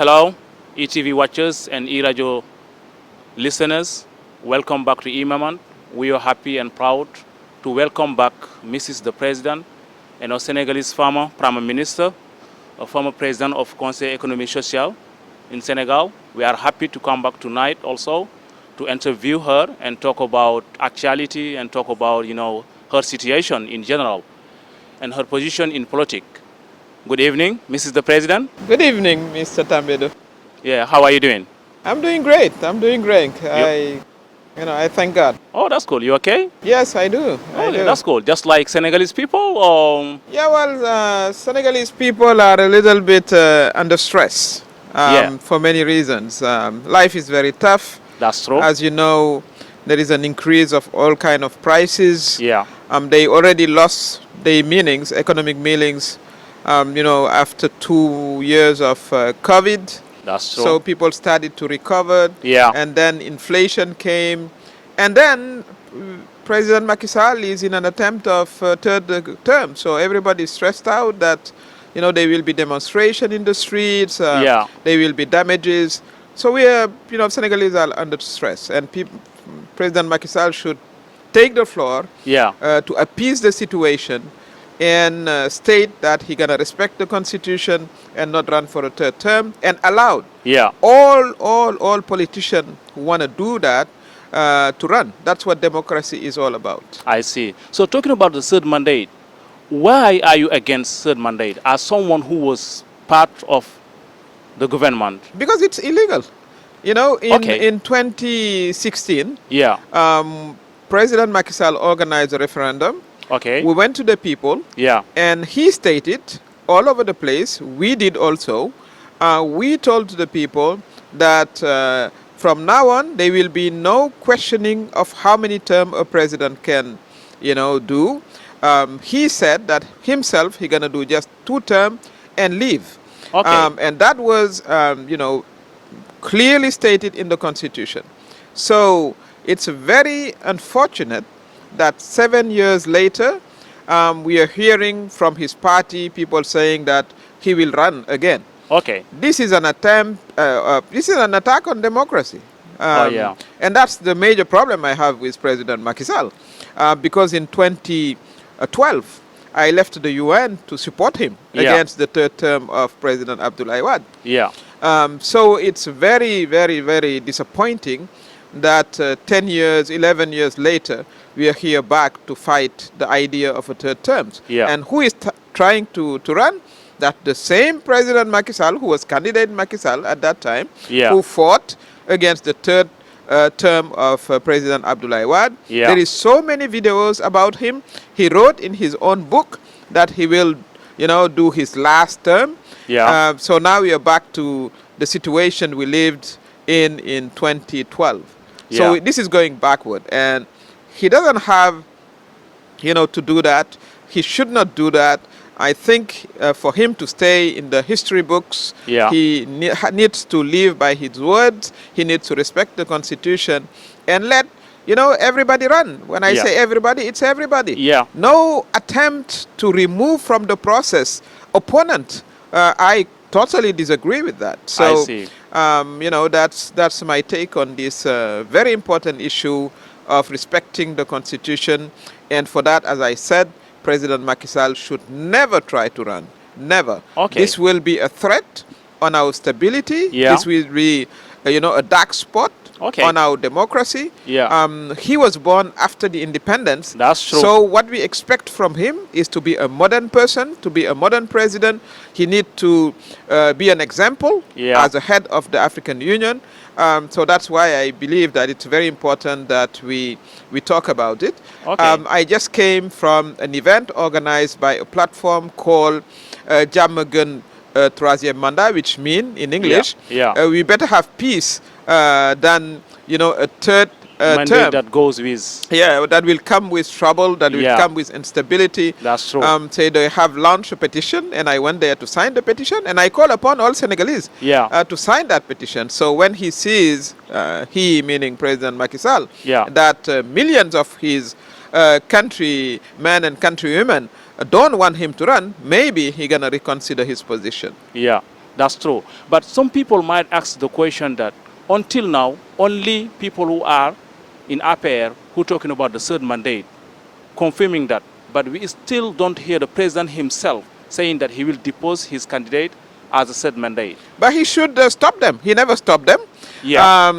Hello, ETV watchers and E-Radio listeners. Welcome back to E-Moment. We are happy and proud to welcome back Mrs. the President and our Senegalese former Prime Minister, a former President of Conseil économique social in Senegal. We are happy to come back tonight also to interview her and talk about actuality and talk about, her situation in general and her position in politics. Good evening, Mrs. the President. Good evening, Mr. Tambedo. Yeah, how are you doing? I'm doing great. I thank God. Oh, that's cool. You okay? Yes, I do. That's cool. Just like Senegalese people, or? Yeah, well, Senegalese people are a little bit under stress for many reasons. Life is very tough. That's true. As you know, there is an increase of all kind of prices. Yeah. They already lost their meanings, economic meanings, after 2 years of COVID. That's true. So people started to recover. Yeah. And then inflation came. And then President Macky Sall is in an attempt of third term. So everybody is stressed out that, there will be demonstration in the streets. There will be damages. So we are, Senegalese are under stress. And President Macky Sall should take the floor to appease the situation and state that he's going to respect the constitution and not run for a third term, and allow all politicians who want to do that to run. That's what democracy is all about. I see. So talking about the third mandate, why are you against third mandate as someone who was part of the government? Because it's illegal. In 2016, President Macky Sall organized a referendum. Okay. We went to the people, and he stated all over the place, we did also, we told the people that from now on, there will be no questioning of how many terms a president can, do. He said that himself, he's going to do just 2 terms and leave. Okay. And that was, clearly stated in the Constitution. So it's very unfortunate that 7 years later, we are hearing from his party people saying that he will run again. Okay. This is an attempt, this is an attack on democracy. And that's the major problem I have with President Macky Sall. Because in 2012, I left the UN to support him against the third term of President Abdoulaye Wade. So it's very, very, very disappointing that 10 years, 11 years later, we are here back to fight the idea of a third term. And who is trying to run? That the same President Macky Sall, who was candidate Macky Sall at that time, who fought against the third term of President Abdoulaye Wade. There is so many videos about him. He wrote in his own book that he will, do his last term. So now we are back to the situation we lived in 2012. So this is going backward, and he doesn't have, to do that. He should not do that. I think for him to stay in the history books, he needs to live by his words. He needs to respect the constitution and let, everybody run. When I say everybody, it's everybody. No attempt to remove from the process opponent. I totally disagree with that. So, that's my take on this very important issue of respecting the constitution. And for that, as I said, President Macky Sall should never try to run. Never. This will be a threat on our stability. This will be, a dark spot on our democracy. He was born after the independence. That's true. So what we expect from him is to be a modern person, to be a modern president. He needs to be an example as a head of the African Union. So that's why I believe that it's very important that we talk about it. I just came from an event organized by a platform called Jamagan Troisième Mandat, which means in English, we better have peace than a third term that goes with that will come with trouble, that will come with instability. That's true. Say they have launched a petition, and I went there to sign the petition, and I call upon all Senegalese to sign that petition. So when he sees, he meaning President Macky Sall, that millions of his countrymen and countrywomen don't want him to run, maybe he's gonna reconsider his position. That's true. But some people might ask the question that until now, only people who are in APR who are talking about the third mandate, confirming that. But we still don't hear the president himself saying that he will depose his candidate as a third mandate. But he should stop them. He never stopped them. Yeah.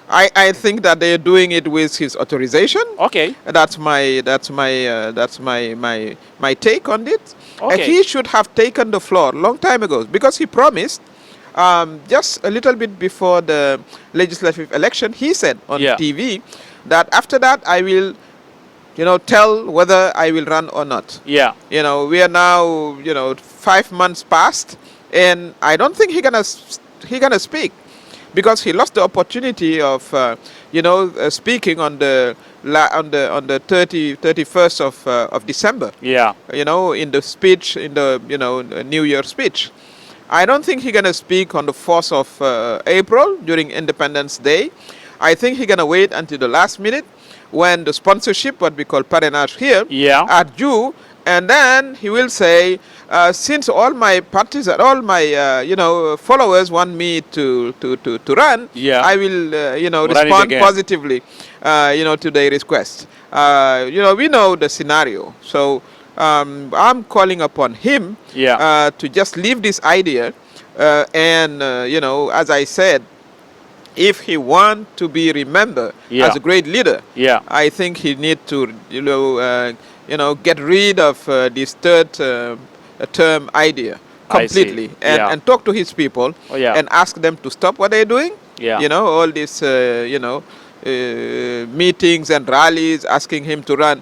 I think that they're doing it with his authorization. Okay. That's my take on it. Okay. He should have taken the floor long time ago because he promised just a little bit before the legislative election. He said on TV that after that I will, tell whether I will run or not. Yeah. We are now 5 months past, and I don't think he gonna speak, because he lost the opportunity of speaking on the 31st of December. Yeah. In the speech, in the New Year speech. I don't think he's gonna speak on the 4th of April during Independence Day. I think he's gonna wait until the last minute when the sponsorship, what we call parrainage here, are due, and then he will say, since all my parties, all my followers want me to run, I will respond positively to their request. We know the scenario, so I'm calling upon him to just leave this idea, and as I said, if he wants to be remembered as a great leader, I think he needs to get rid of this third term idea completely, and talk to his people and ask them to stop what they're doing. All these meetings and rallies asking him to run.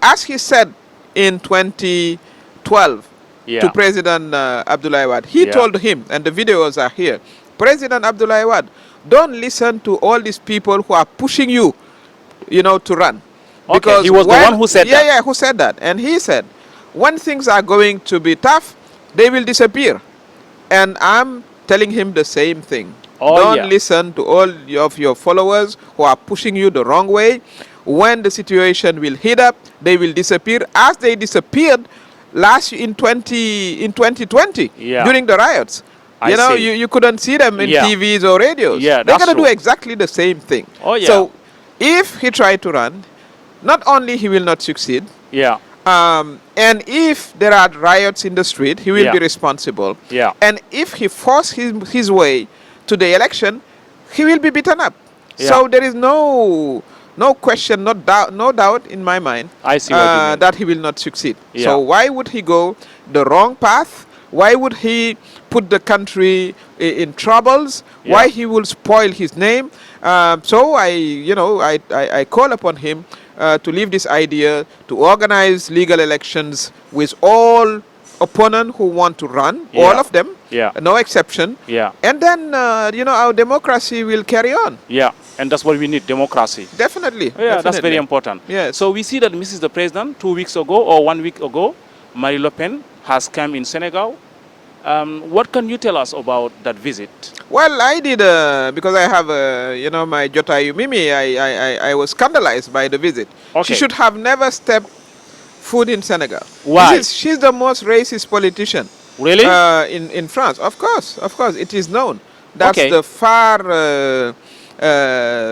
As he said in 2012 to President Abdoulaye Wade, he told him, and the videos are here, President Abdoulaye Wade, don't listen to all these people who are pushing you, to run. Because he was the one who said that. Yeah, who said that. And he said, when things are going to be tough, they will disappear. And I'm telling him the same thing. Don't listen to all of your followers who are pushing you the wrong way. When the situation will heat up, they will disappear, as they disappeared in 2020 during the riots. You couldn't see them in TVs or radios. They're going to do exactly the same thing. So if he tried to run, not only he will not succeed, and if there are riots in the street, he will be responsible. And if he forces his way to the election, he will be beaten up. So there is no question, no doubt in my mind that he will not succeed. So why would he go the wrong path? Why would he put the country in troubles? Why he will spoil his name? So I call upon him to leave this idea, to organize legal elections with all opponents who want to run, all of them, no exception. And then our democracy will carry on. And that's what we need, democracy. Definitely. That's very important. So we see that Mrs. the President 2 weeks ago or 1 week ago, Marine Le Pen has come in Senegal. What can you tell us about that visit? Well, I did, because I have, my Jotayu Mimi, I was scandalized by the visit. She should have never stepped foot in Senegal. Why? She's the most racist politician. Really? In France, of course, it is known. That's the far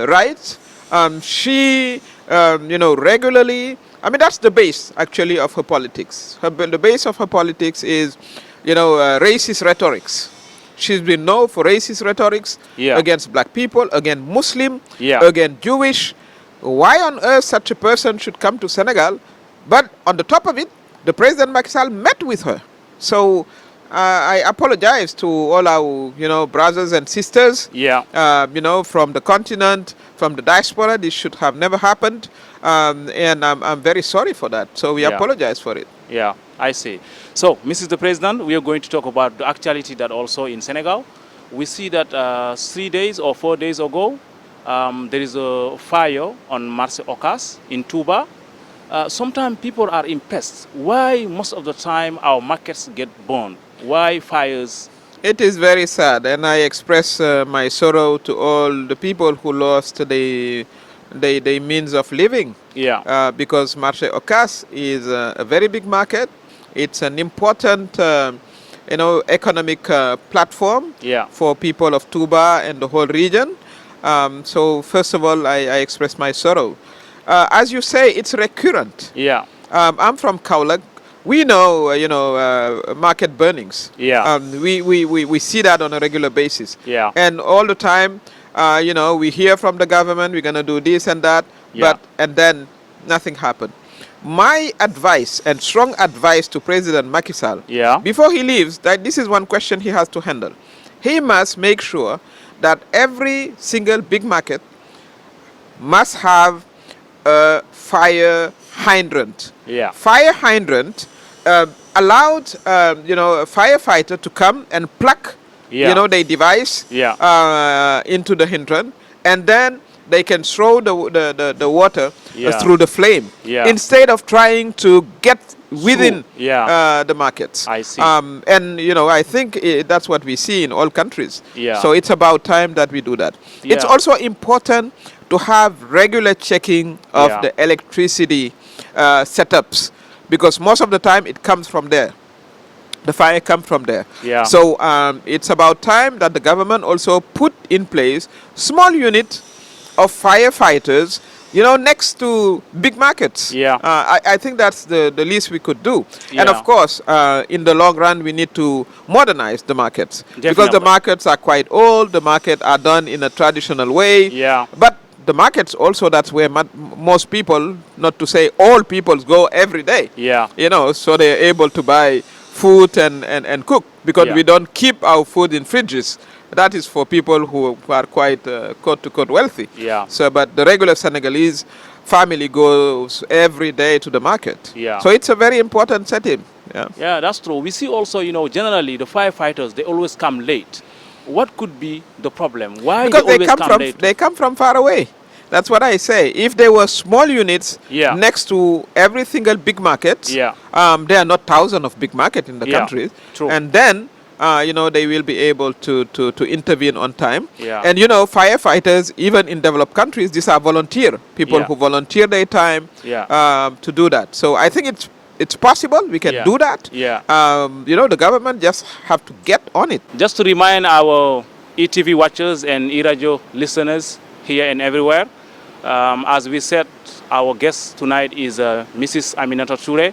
right. She, regularly, that's the base, actually, of her politics. The base of her politics is, racist rhetorics. She's been known for racist rhetorics against black people, against Muslim, against Jewish. Why on earth such a person should come to Senegal? But on the top of it, the President Macky Sall met with her. So I apologize to all our, brothers and sisters, from the continent, from the diaspora. This should have never happened. And I'm very sorry for that. So we apologize for it. I see. So, Mrs. the President, we are going to talk about the actuality that also in Senegal. We see that 3 days or 4 days ago, there is a fire on Marché Ocass in Touba. Sometimes people are impressed. Why most of the time our markets get burned? Why fires? It is very sad, and I express my sorrow to all the people who lost the means of living. Because Marché Ocass is a very big market. It's an important economic platform for people of Touba and the whole region. So first of all, I express my sorrow. As you say, it's recurrent. I'm from Kaulak. We know, market burnings. We see that on a regular basis. And all the time, we hear from the government, we're going to do this and that, and then nothing happened. My advice and strong advice to President Macky Sall, before he leaves, that this is one question he has to handle. He must make sure that every single big market must have a fire hydrant. Fire hydrant allowed, a firefighter to come and plug, their device into the hydrant, and then they can throw the water through the flame instead of trying to get within the markets. I see. And I think that's what we see in all countries. So it's about time that we do that. It's also important to have regular checking of the electricity setups, because most of the time it comes from there. The fire comes from there. So it's about time that the government also put in place small unit of firefighters, next to big markets. I think that's the least we could do. And of course, in the long run, we need to modernize the markets. Because the markets are quite old. The markets are done in a traditional way. But the markets also, that's where most people, not to say all people, go every day. So they're able to buy food and cook, because we don't keep our food in fridges. That is for people who are quite quote-to-quote wealthy. So, but the regular Senegalese family goes every day to the market. So it's a very important setting. Yeah, that's true. We see also, generally the firefighters, they always come late. What could be the problem? Why because they always come late? They come from far away. That's what I say. If there were small units next to every single big market, there are not thousands of big markets in the country. And then they will be able to intervene on time. And firefighters, even in developed countries, these are volunteer people who volunteer their time to do that. So I think it's possible. We can do that. The government just have to get on it. Just to remind our ETV watchers and E-Radio listeners here and everywhere, as we said, our guest tonight is Mrs. Aminata Toure.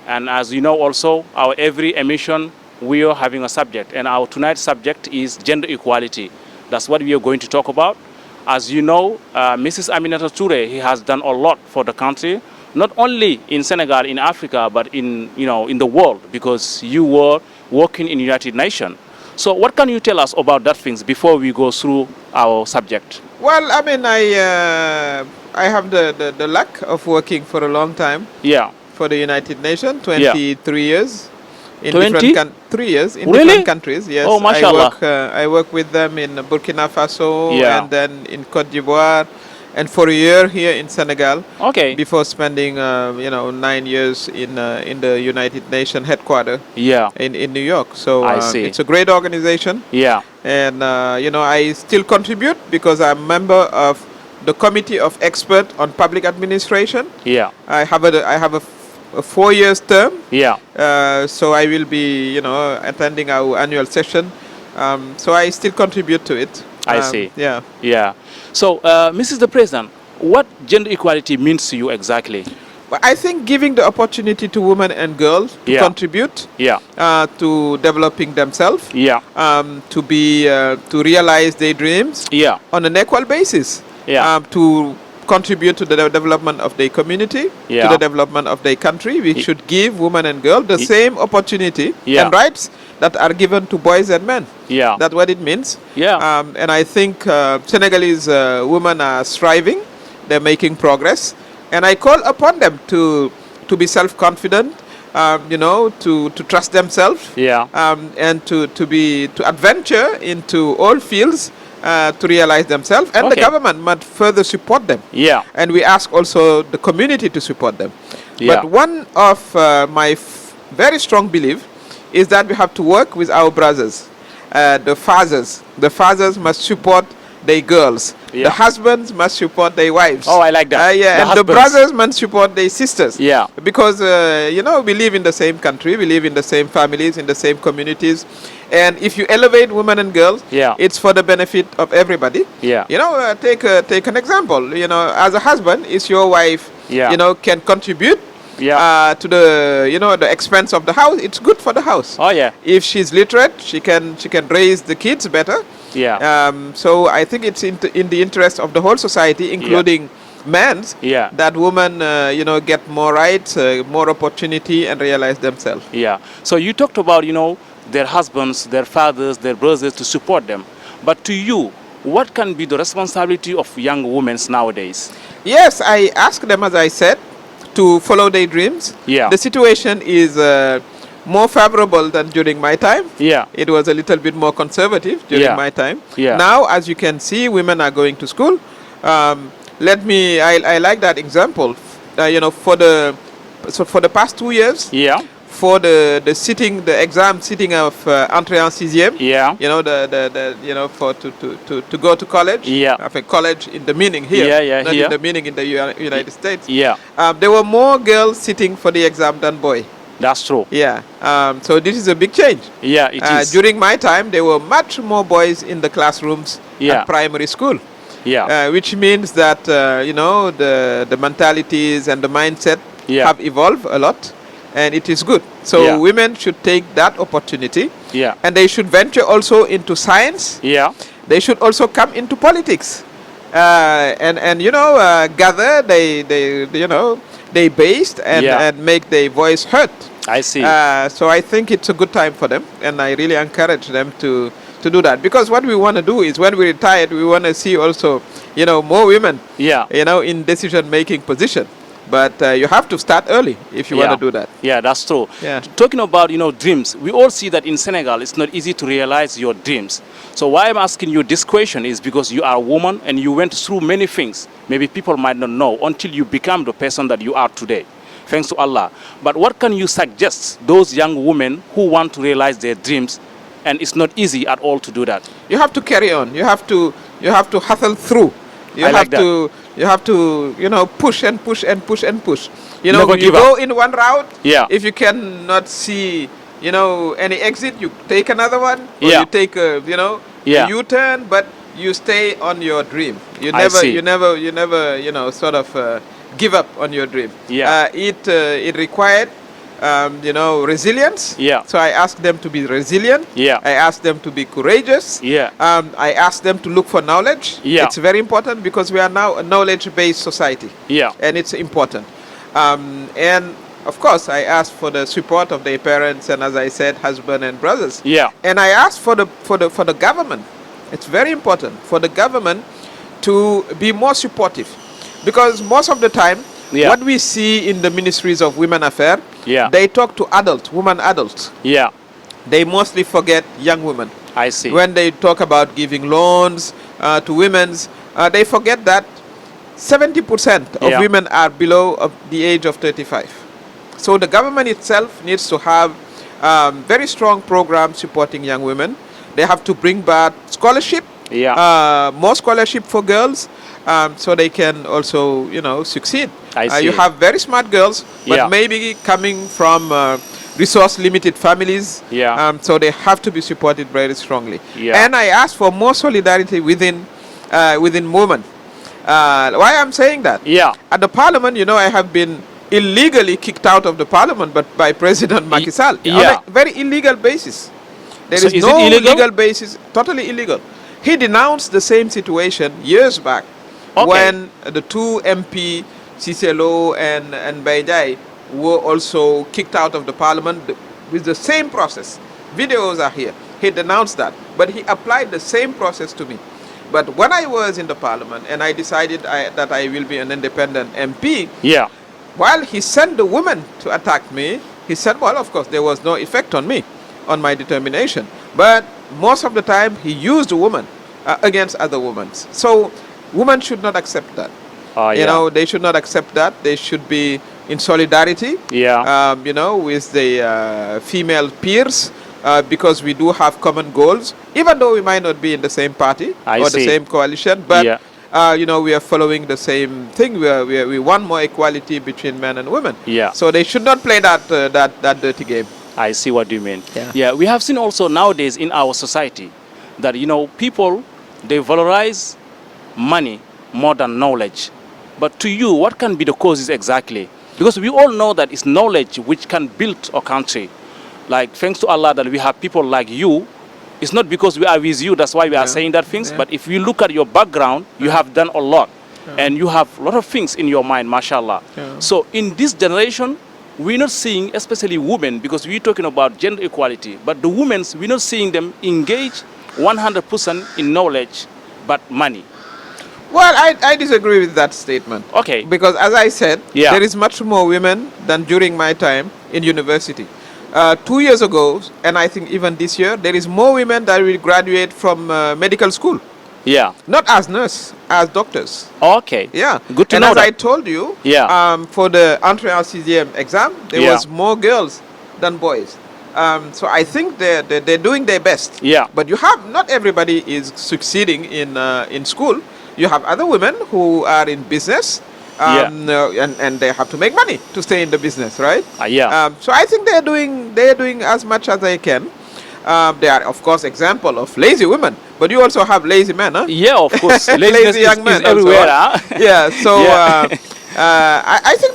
And as you know also, our every emission, we are having a subject, and our tonight's subject is gender equality. That's what we are going to talk about. As you know, Mrs. Aminata Toure, he has done a lot for the country, not only in Senegal, in Africa, but in the world, because you were working in United Nations. So what can you tell us about that things before we go through our subject? Well, I mean, I have the luck of working for a long time. For the United Nations, 23 years. In 3 years in different countries. Yes. Oh, mashallah. I work with them in Burkina Faso and then in Cote d'Ivoire, and for a year here in Senegal. Before spending 9 years in the United Nations headquarters. In New York. So it's a great organization. And I still contribute because I'm a member of the Committee of Experts on Public Administration. I have a 4 years term. So I will be, attending our annual session. So I still contribute to it. I see. So, Mrs. the President, what gender equality means to you exactly? Well, I think giving the opportunity to women and girls to contribute to developing themselves, to realize their dreams on an equal basis, to contribute to the development of their community, to the development of their country. We should give women and girls the same opportunity and rights that are given to boys and men. That's what it means. And I think Senegalese women are striving. They're making progress. And I call upon them to be self-confident, to trust themselves, and to adventure into all fields, to realize themselves, and the government must further support them. And we ask also the community to support them. But one of my very strong belief is that we have to work with our brothers, the fathers. The fathers must support their girls The husbands must support their wives. Oh, I like that. And the brothers must support their sisters. Yeah. Because, you know, we live in the same country, we live in the same families, in the same communities. And if you elevate women and girls, it's for the benefit of everybody. Yeah. You know, take an example. You know, as a husband, is your wife, you know, can contribute to the, you know, the expense of the house. It's good for the house. Oh yeah. If she's literate, she can raise the kids better. Yeah. So I think it's in the interest of the whole society, including men's, that women, you know, get more rights, more opportunity, and realize themselves. Yeah. So you talked about, you know, their husbands, their fathers, their brothers to support them. But to you, what can be the responsibility of young women nowadays? Yes, I ask them, as I said, to follow their dreams. Yeah. The situation is more favorable than during my time. Yeah. It was a little bit more conservative during my time. Yeah. Now, as you can see, women are going to school. I like that example. You know, for the past 2 years. Yeah. For the exam sitting of entrée en sixième. Yeah. You know, you know, for to go to college. Yeah. I think college in the meaning here. Not in the meaning in the United States. Yeah. There were more girls sitting for the exam than boys. That's true. Yeah. So this is a big change. Yeah, it is. During my time, there were much more boys in the classrooms at primary school. Yeah. Which means that you know, the mentalities and the mindset have evolved a lot, and it is good. So women should take that opportunity. Yeah. And they should venture also into science. Yeah. They should also come into politics. And you know, gather they based and make their voice heard. I see. So I think it's a good time for them, and I really encourage them to do that, because what we want to do is, when we retire, we want to see also, you know, more women, you know, in decision-making position. But you have to start early if you want to do that. Yeah, that's true. Yeah. Talking about, you know, dreams, we all see that in Senegal, it's not easy to realize your dreams. So why I'm asking you this question is because you are a woman and you went through many things. Maybe people might not know until you become the person that you are today. Thanks to Allah. But what can you suggest those young women who want to realize their dreams, and it's not easy at all to do that? You have to carry on. You have to hustle through. You have to, you know, push and push and push and push. You know, you go in one route. Yeah. If you cannot see, you know, any exit, you take another one. Or you take a, you know, a U-turn, but you stay on your dream. You never, you know, sort of give up on your dream. Yeah. It required, you know, resilience. Yeah. So I ask them to be resilient. Yeah. I ask them to be courageous. Yeah. I ask them to look for knowledge. Yeah. It's very important, because we are now a knowledge-based society. Yeah. And it's important. And of course, I ask for the support of their parents, and, as I said, husband and brothers. Yeah. And I ask for the government. It's very important for the government to be more supportive, because most of the time, what we see in the ministries of women affairs, they talk to women adults. Yeah. They mostly forget young women. I see. When they talk about giving loans to women, they forget that 70% of women are below the age of 35. So the government itself needs to have very strong programs supporting young women. They have to bring back scholarship, more scholarship for girls, so they can also, you know, succeed. I see. You have very smart girls, but maybe coming from resource-limited families, so they have to be supported very strongly. And I ask for more solidarity within women. Why I'm saying that? At the parliament, you know, I have been illegally kicked out of the parliament, but by President Macky Sall, on a very illegal basis. There is no legal basis, totally illegal. He denounced the same situation years back, when the two MP, Cicelo and Baydai, were also kicked out of the parliament with the same process. Videos are here. He denounced that, but he applied the same process to me. But when I was in the parliament and I decided that I will be an independent MP, while he sent the women to attack me, he said, well, of course, there was no effect on me, on my determination. But most of the time, he used a woman against other women. So women should not accept that. You know, they should not accept that. They should be in solidarity, you know, with the female peers, because we do have common goals, even though we might not be in the same party or the same coalition. But we are following the same thing. We want more equality between men and women. Yeah. So they should not play that dirty game. I see what you mean. Yeah. Yeah, we have seen also nowadays in our society that, people, they valorize money more than knowledge. But to you, what can be the causes exactly? Because we all know that it's knowledge which can build a country. Like, thanks to Allah that we have people like you. It's not because we are with you, that's why we are saying that things. But if you look at your background, you have done a lot. And you have a lot of things in your mind, mashallah. So in this generation, we're not seeing, especially women, because we're talking about gender equality, but the women, we're not seeing them engage 100% in knowledge, but money. Well, I disagree with that statement. Okay. Because as I said, there is much more women than during my time in university. 2 years ago, and I think even this year, there is more women that will graduate from medical school. Yeah. Not as nurses, as doctors. Okay. Yeah. Good to know as that. I told you, Yeah. For the entrée en sixième exam, there was more girls than boys. So I think they're doing their best. Yeah. But not everybody is succeeding in school. You have other women who are in business. And they have to make money to stay in the business, right? So I think they're doing as much as they can. They are, of course, example of lazy women, but you also have lazy men, huh? Yeah, of course. Lazy young men is everywhere, huh? Yeah. So I think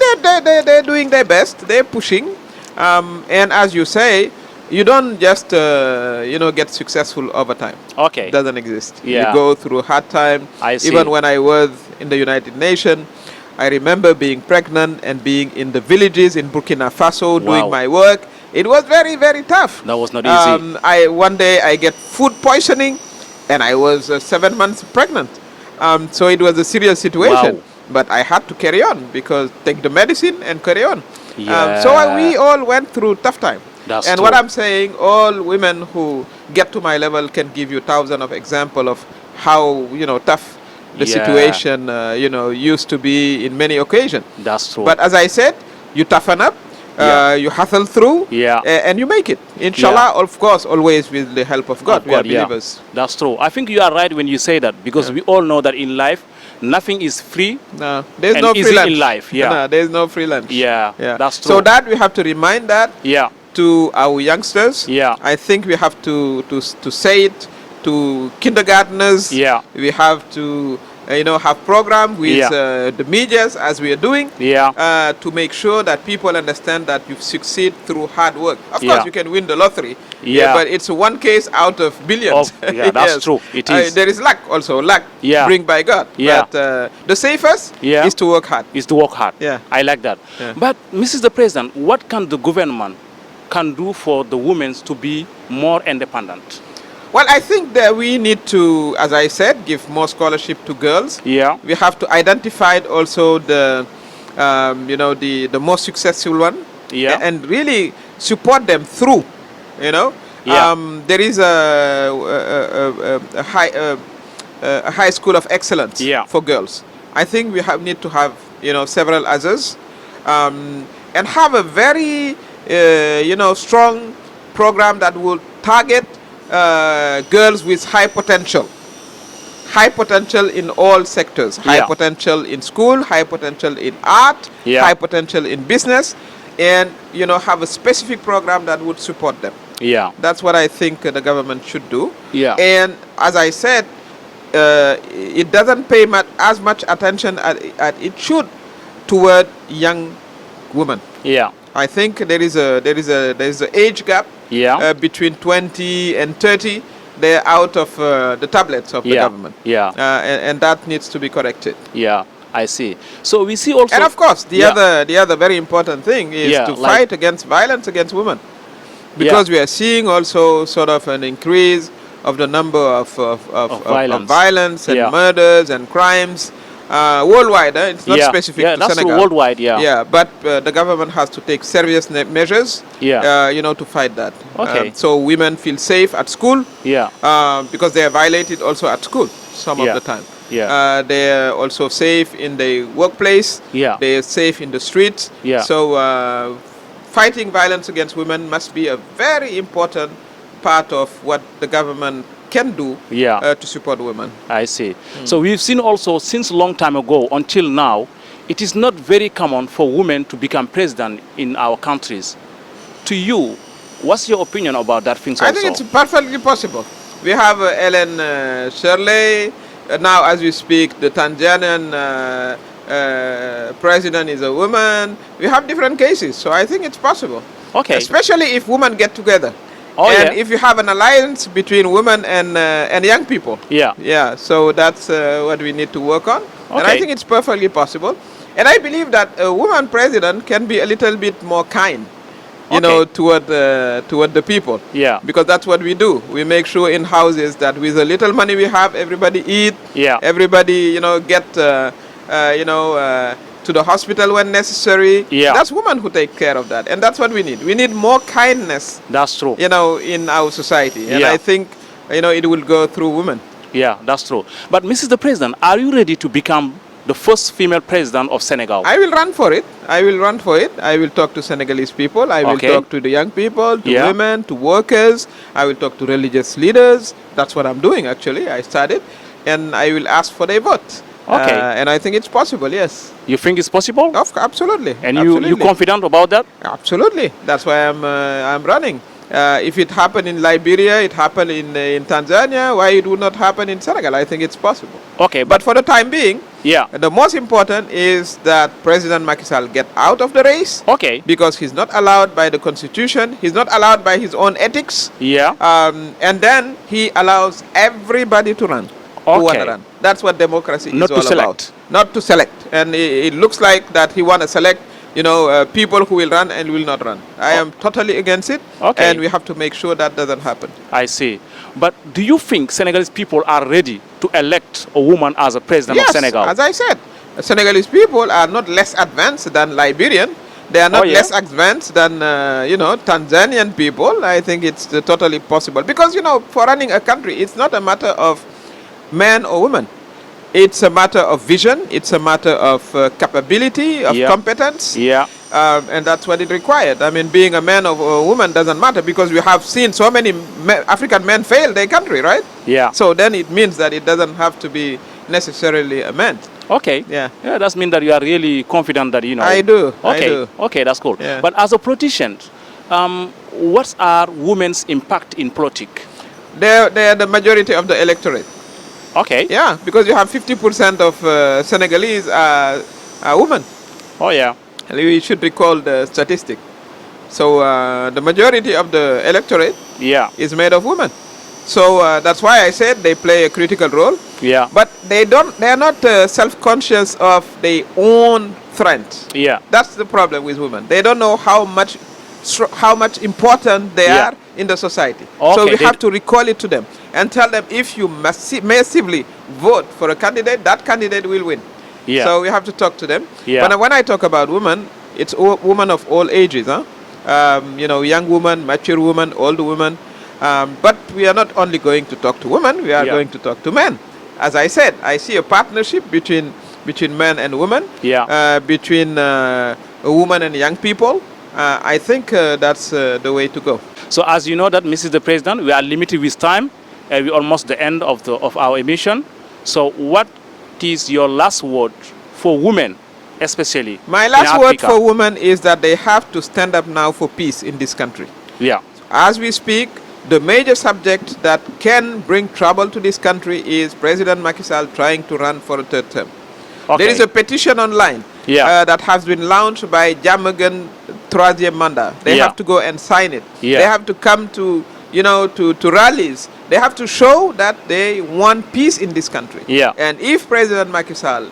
they're doing their best. They're pushing, and as you say, you don't just get successful over time. Okay. It doesn't exist. Yeah. You go through hard time. I see. Even when I was in the United Nations, I remember being pregnant and being in the villages in Burkina Faso doing my work. It was very, very tough. That was not easy. One day I get food poisoning, and I was 7 months pregnant. So it was a serious situation. Wow. But I had to carry on because take the medicine and carry on. Yeah. So we all went through tough time. That's and true. what I'm saying, all women who get to my level can give you thousands of examples of how tough the situation used to be in many occasions. That's true. But as I said, you toughen up, you hustle through, and you make it. Inshallah, of course, always with the help of God. We are believers. That's true. I think you are right when you say that, because we all know that in life, nothing is free. No, there's and no easy free lunch. in life. Yeah. No, there's no free lunch. Yeah, that's true. So that we have to remind that to our youngsters. Yeah. I think we have to say it to kindergartners. Yeah. We have to have program with the medias as we are doing. Yeah. To make sure that people understand that you succeed through hard work. Of course, you can win the lottery. But it's one case out of billions. That's true. It is. There is luck also. Luck bring by God. But the safest is to work hard. Is to work hard. Yeah. I like that. But Mrs. the President, what can the government can do for the women to be more independent? Well, I think that we need to, as I said, give more scholarship to girls. Yeah. We have to identify also the most successful one. Yeah. And really support them through. There is a high school of excellence for girls. I think we need to have several others, and have a very strong program that will target girls with high potential in all sectors. High potential in school, high potential in art, high potential in business, and have a specific program that would support them. That's what I think the government should do. And as I said, it doesn't pay as much attention as it should toward young women. I think there is a age gap between 20 and 30. They're out of the tablets of the government. And that needs to be corrected. I see. So we see also, and of course the other very important thing is to fight against violence against women, because we are seeing also sort of an increase of the number of violence and murders and crimes worldwide. It's not specific to that's Senegal. Worldwide. But the government has to take serious measures to fight that. So women feel safe at school, because they are violated also at school some of the time. They are also safe in the workplace. They are safe in the streets. So fighting violence against women must be a very important part of what the government can do to support women. I see. So we've seen also since a long time ago until now, it is not very common for women to become president in our countries. To you, what's your opinion about that thing also? I think it's perfectly possible. We have Ellen Shirley. Now, as we speak, the Tanzanian president is a woman. We have different cases, so I think it's possible. Okay. Especially if women get together. Oh, and if you have an alliance between women and young people. Yeah. Yeah, so that's what we need to work on. Okay. And I think it's perfectly possible. And I believe that a woman president can be a little bit more kind, you know, toward the people. Yeah. Because that's what we do. We make sure in houses that with the little money we have, everybody eat. Yeah. Everybody, you know, get, to the hospital when necessary. Yeah. That's women who take care of that. And that's what we need. We need more kindness. That's true. You know, in our society. And Yeah. I think, you know, it will go through women. Yeah, that's true. But Mrs. the President, are you ready to become the first female president of Senegal? I will run for it. I will run for it. I will talk to Senegalese people. I will talk to the young people, to women, to workers. I will talk to religious leaders. That's what I'm doing, actually. I started. And I will ask for their vote. Okay. And I think it's possible, yes. You think it's possible? Absolutely. And absolutely. you confident about that? Absolutely. That's why I'm running. If it happened in Liberia, it happened in Tanzania, why it would not happen in Senegal? I think it's possible. Okay. But for the time being, yeah, the most important is that President Macky Sall get out of the race. Okay. Because he's not allowed by the constitution. He's not allowed by his own ethics. Yeah. And then he allows everybody to run. Who want to run. That's what democracy is all about. Not to select. And it looks like that he want to select, you know, people who will run and will not run. I am totally against it. Okay. And we have to make sure that doesn't happen. I see. But do you think Senegalese people are ready to elect a woman as a president of Senegal? As I said, Senegalese people are not less advanced than Liberian. They are not less advanced than, you know, Tanzanian people. I think it's totally possible. Because, you know, for running a country, it's not a matter of man or woman. It's a matter of vision. It's a matter of capability, of competence. Yeah. And that's what it required. I mean, being a man or a woman doesn't matter because we have seen so many African men fail their country, right? Yeah. So then it means that it doesn't have to be necessarily a man. Okay. Yeah. Yeah, that means that you are really confident that, you know. I do. Okay. I do. Okay, that's cool. Yeah. But as a politician, what are women's impact in politics? They are the majority of the electorate. Okay. Yeah, because you have 50% of Senegalese are women. Oh, yeah. We should recall the statistic. So the majority of the electorate is made of women. So that's why I said they play a critical role. Yeah. But they are not self-conscious of their own strength. Yeah. That's the problem with women. They don't know how much important they are in the society. Okay, so we have to recall it to them and tell them if you massively vote for a candidate, that candidate will win. Yeah. So we have to talk to them. Yeah. But when I talk about women, it's women of all ages. Huh? You know, young women, mature women, old women. But we are not only going to talk to women, we are going to talk to men. As I said, I see a partnership between men and women, between women and young people. I think that's the way to go. So as you know that, Mrs. the President, we are limited with time. We're almost the end of our emission. So what is your last word for women, especially My last word for women is that they have to stand up now for peace in this country. Yeah. As we speak, the major subject that can bring trouble to this country is President Macky Sall trying to run for a third term. Okay. There is a petition online that has been launched by Jamagan Troisième Mandat. They have to go and sign it. They have to come to, you know, to rallies. They have to show that they want peace in this country. Yeah. And if President Macky Sall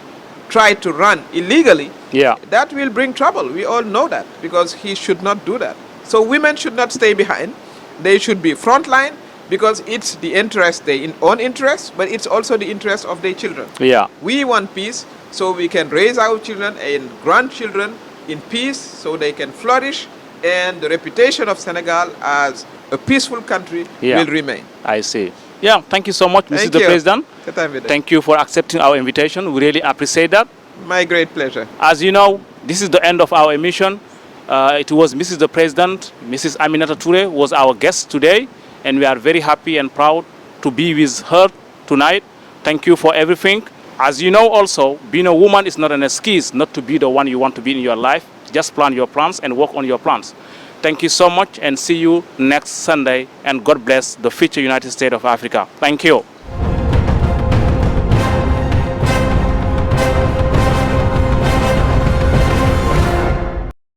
tried to run illegally, that will bring trouble. We all know that because he should not do that. So women should not stay behind. They should be frontline because it's the interest, their own interest, but it's also the interest of their children. Yeah. We want peace so we can raise our children and grandchildren in peace so they can flourish and the reputation of Senegal as a peaceful country will remain. I see. Yeah, thank you so much, Mr. the President. Thank you for accepting our invitation. We really appreciate that. My great pleasure. As you know, this is the end of our emission. It was Mrs. the President, Mrs. Aminata Toure was our guest today, and we are very happy and proud to be with her tonight. Thank you for everything. As you know also, being a woman is not an excuse not to be the one you want to be in your life. Just plan your plans and work on your plans. Thank you so much and see you next Sunday, and God bless the future United States of Africa. Thank you.